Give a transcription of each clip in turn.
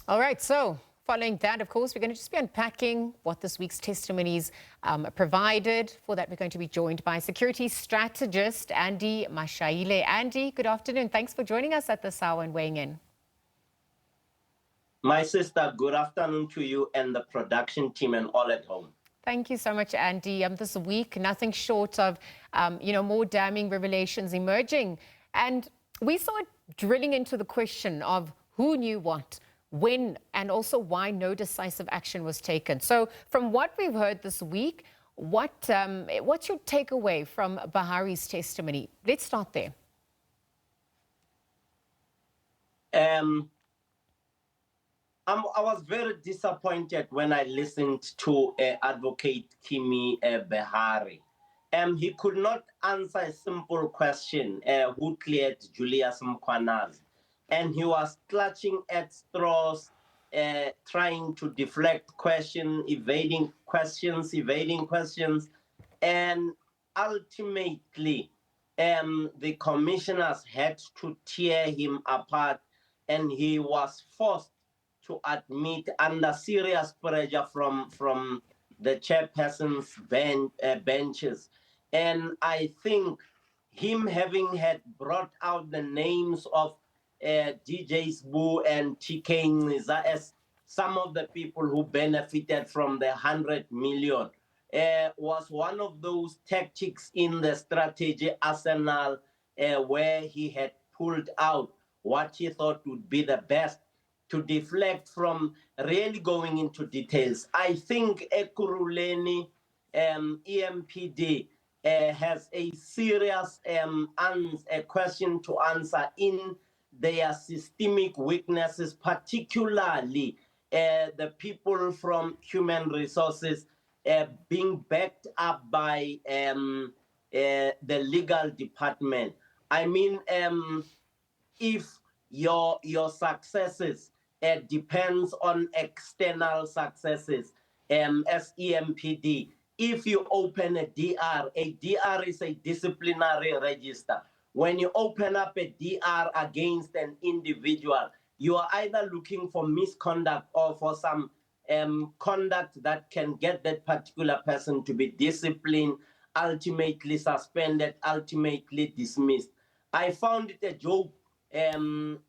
All right, so following that, of course, we're going to just be unpacking what this week's testimonies provided. For that, we're going to be joined by security strategist Andy Mashaile. Andy, good afternoon. Thanks for joining us at this hour and weighing in. My sister, good afternoon to you and the production team and all at home. Thank you so much, Andy. This week, nothing short of, more damning revelations emerging. And we started drilling into the question of who knew what, when, and also why no decisive action was taken. So from what we've heard this week, what's your takeaway from Behari's testimony? Let's start there. I was very disappointed when I listened to Advocate Kemi Behari. He could not answer a simple question, who cleared Julius Mkhwanazi? And he was clutching at straws, trying to deflect questions, evading questions. And ultimately, the commissioners had to tear him apart, and he was forced to admit under serious pressure from the chairperson's benches. And I think him having had brought out the names of DJ Sbu and TK Nziza as some of the people who benefited from the 100 million was one of those tactics in the strategy arsenal where he had pulled out what he thought would be the best to deflect from really going into details. I think Ekurhuleni EMPD has a serious question to answer in their systemic weaknesses, particularly the people from human resources being backed up by the legal department. I mean, if your successes depends on external successes, as EMPD, if you open a DR is a disciplinary register. When you open up a DR against an individual, you are either looking for misconduct or for some conduct that can get that particular person to be disciplined, ultimately suspended, ultimately dismissed. I found it a joke when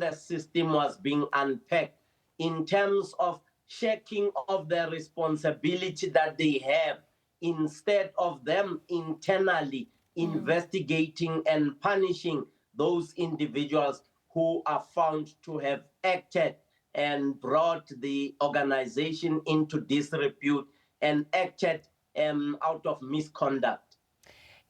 the system was being unpacked in terms of checking of the responsibility that they have instead of them internally investigating and punishing those individuals who are found to have acted and brought the organization into disrepute and acted out of misconduct.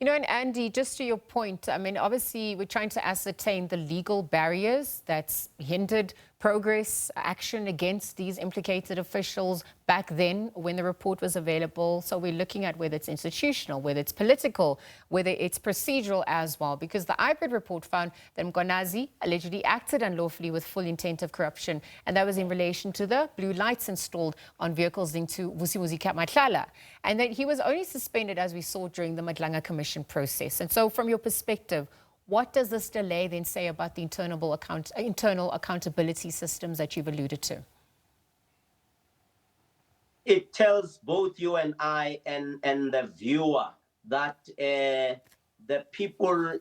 You know, and Andy, just to your point, I mean, obviously, we're trying to ascertain the legal barriers that's hindered progress, action against these implicated officials back then when the report was available. So we're looking at whether it's institutional, whether it's political, whether it's procedural as well, because the IPRID report found that Mkhwanazi allegedly acted unlawfully with full intent of corruption, and that was in relation to the blue lights installed on vehicles linked to Vusimuzi Madlanga, and that he was only suspended, as we saw, during the Madlanga Commission process. And so from your perspective, what does this delay then say about the internal accountability systems that you've alluded to? It tells both you and I and the viewer that the people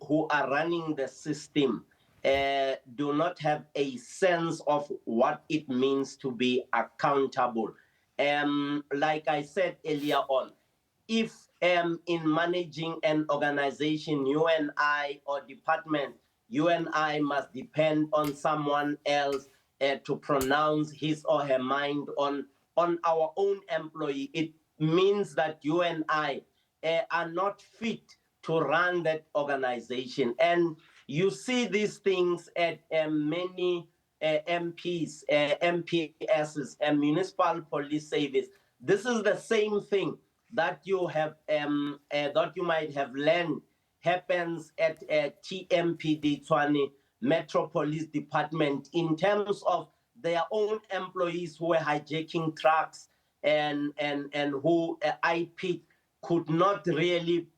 who are running the system do not have a sense of what it means to be accountable. Like I said earlier on, if in managing an organization, you and I, or department, you and I must depend on someone else to pronounce his or her mind on our own employee, it means that you and I are not fit to run that organization. And you see these things at many MPs, MPSs, and municipal police service. This is the same thing that you have that you might have learned happens at TMPD, Tshwane Metropolitan Department, in terms of their own employees who were hijacking trucks and who IP could not really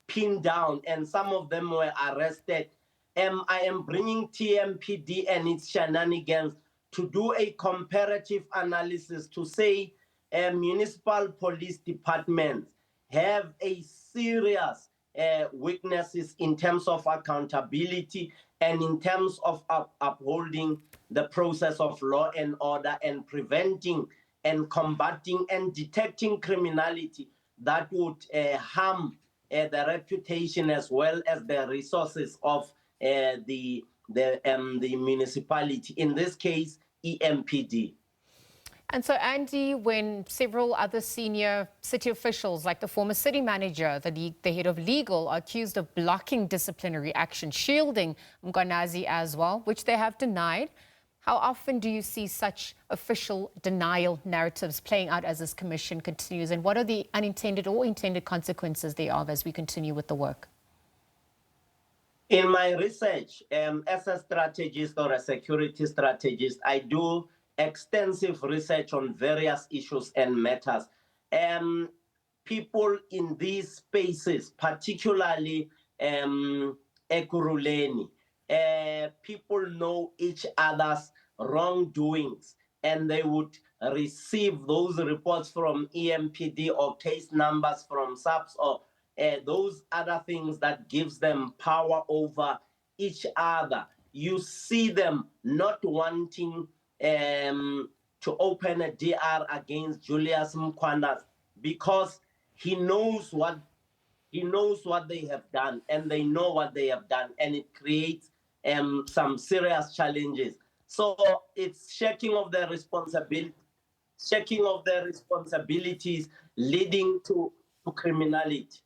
pin down, and some of them were arrested. I am bringing TMPD and its shenanigans to do a comparative analysis to say municipal police departments have a serious weaknesses in terms of accountability and in terms of upholding the process of law and order and preventing and combating and detecting criminality that would harm the reputation as well as the resources of the municipality, in this case, EMPD. And so, Andy, when several other senior city officials, like the former city manager, the head of legal, are accused of blocking disciplinary action, shielding Mkhwanazi as well, which they have denied, how often do you see such official denial narratives playing out as this commission continues? And what are the unintended or intended consequences thereof as we continue with the work? In my research, as a strategist or a security strategist, I do extensive research on various issues and matters. People in these spaces, particularly Ekurhuleni, people know each other's wrongdoings, and they would receive those reports from EMPD or case numbers from SABS or those other things that gives them power over each other. You see them not wanting to open a DR against Julius Mkhwanazi because he knows what they have done, and they know what they have done, and it creates some serious challenges. So it's shaking of their responsibilities, leading to criminality.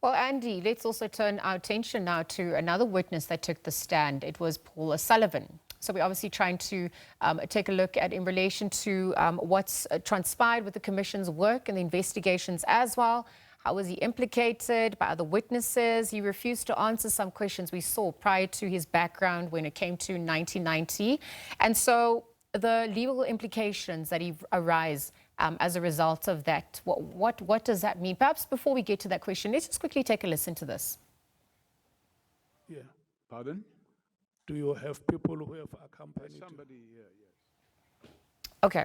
Well, Andy, let's also turn our attention now to another witness that took the stand. It was Paula Sullivan. So we're obviously trying to take a look at in relation to what's transpired with the Commission's work and the investigations as well. How was he implicated by other witnesses? He refused to answer some questions we saw prior to his background when it came to 1990. And so the legal implications that arise as a result of that, what does that mean? Perhaps before we get to that question, let's just quickly take a listen to this. Yeah, pardon? Do you have people who have accompanied somebody here? Yes. Okay.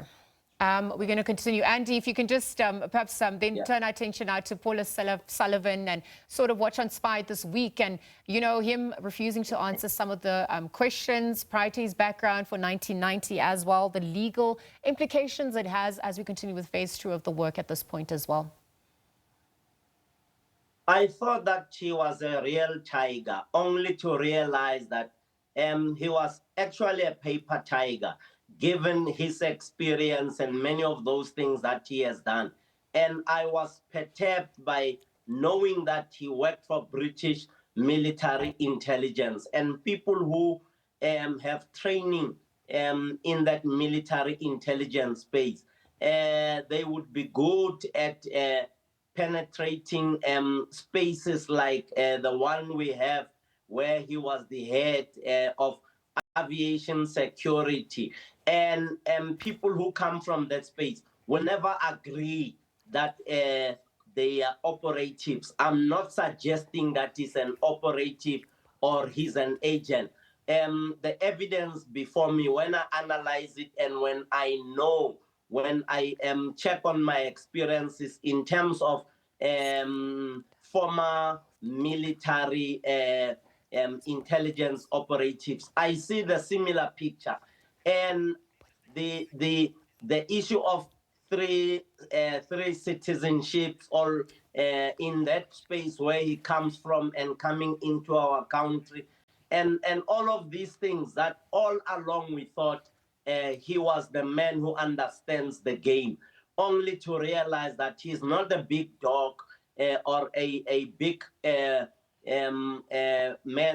We're going to continue. Andy, if you can just perhaps then turn our attention now to Paula Sullivan and sort of what transpired this week and, you know, him refusing to answer some of the questions prior to his background for 1990 as well, the legal implications it has as we continue with phase 2 of the work at this point as well. I thought that he was a real tiger, only to realize that he was actually a paper tiger, given his experience and many of those things that he has done. And I was perturbed by knowing that he worked for British military intelligence and people who have training in that military intelligence space. They would be good at penetrating spaces like the one we have where he was the head of aviation security. And people who come from that space will never agree that they are operatives. I'm not suggesting that he's an operative or he's an agent. The evidence before me, when I analyze it and when I check on my experiences in terms of former military intelligence operatives, I see the similar picture. And the issue of three citizenships, or in that space where he comes from and coming into our country, and all of these things that all along we thought he was the man who understands the game, only to realize that he's not a big dog or a big man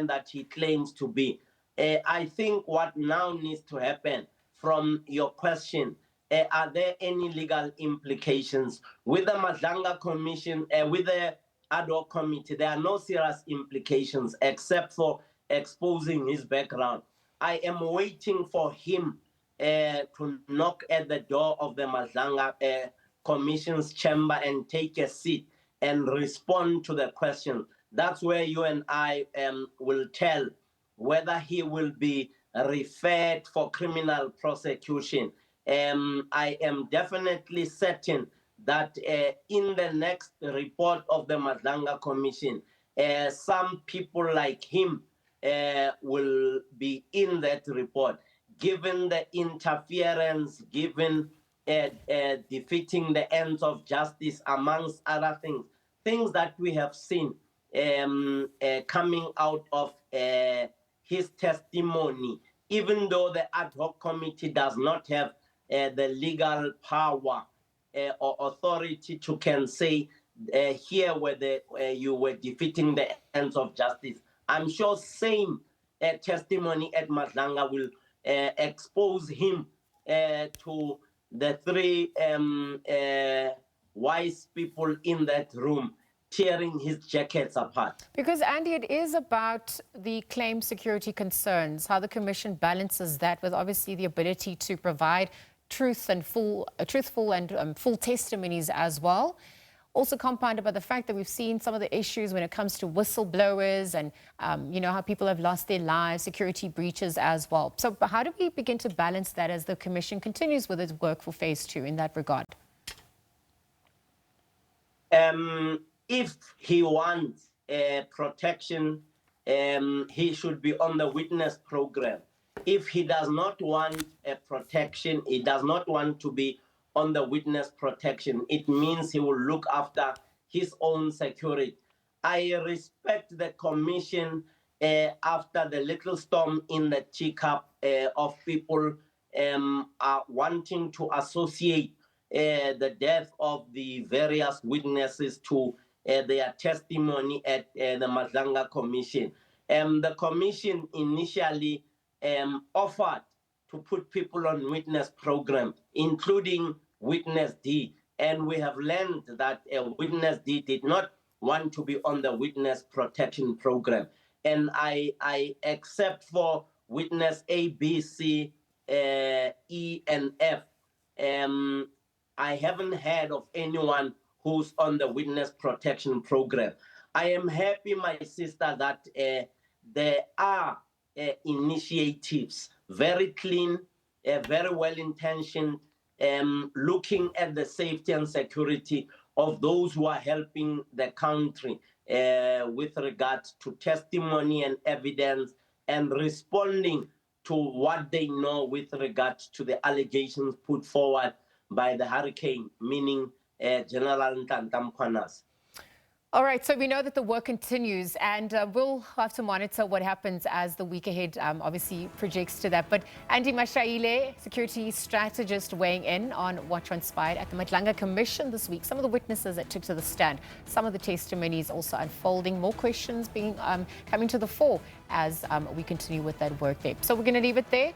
that he claims to be. I think what now needs to happen, from your question, are there any legal implications? With the Madlanga Commission, with the ad hoc committee, there are no serious implications except for exposing his background. I am waiting for him to knock at the door of the Madlanga Commission's chamber and take a seat and respond to the question. That's where you and I will tell whether he will be referred for criminal prosecution. I am definitely certain that in the next report of the Madlanga Commission, some people like him will be in that report, given the interference, given defeating the ends of justice, amongst other things that we have seen coming out of his testimony, even though the ad hoc committee does not have the legal power or authority to can say here where you were defeating the ends of justice. I'm sure same testimony at Madlanga will expose him to the three wise people in that room tearing his jackets apart. Because, Andy, it is about the claim security concerns, how the Commission balances that with obviously the ability to provide truthful and full testimonies as well. Also compounded by the fact that we've seen some of the issues when it comes to whistleblowers and, you know, how people have lost their lives, security breaches as well. So how do we begin to balance that as the Commission continues with its work for phase 2 in that regard? If he wants protection, he should be on the witness program. If he does not want protection, he does not want to be on the witness protection, it means he will look after his own security. I respect the Commission after the little storm in the teacup of people are wanting to associate the death of the various witnesses to their testimony at the Madlanga Commission. The Commission initially offered to put people on witness program, including Witness D. And we have learned that Witness D did not want to be on the witness protection program. And I except for Witness A, B, C, E, and F, I haven't heard of anyone who's on the witness protection program. I am happy, my sister, that there are initiatives, very clean, very well-intentioned, looking at the safety and security of those who are helping the country with regard to testimony and evidence and responding to what they know with regard to the allegations put forward by the hurricane, meaning General Mkhwanazi. All right, so we know that the work continues, and we'll have to monitor what happens as the week ahead obviously projects to that. But Andy Mashaile, security strategist, weighing in on what transpired at the Madlanga Commission this week. Some of the witnesses that took to the stand, some of the testimonies also unfolding, more questions being coming to the fore as we continue with that work there. So we're going to leave it there.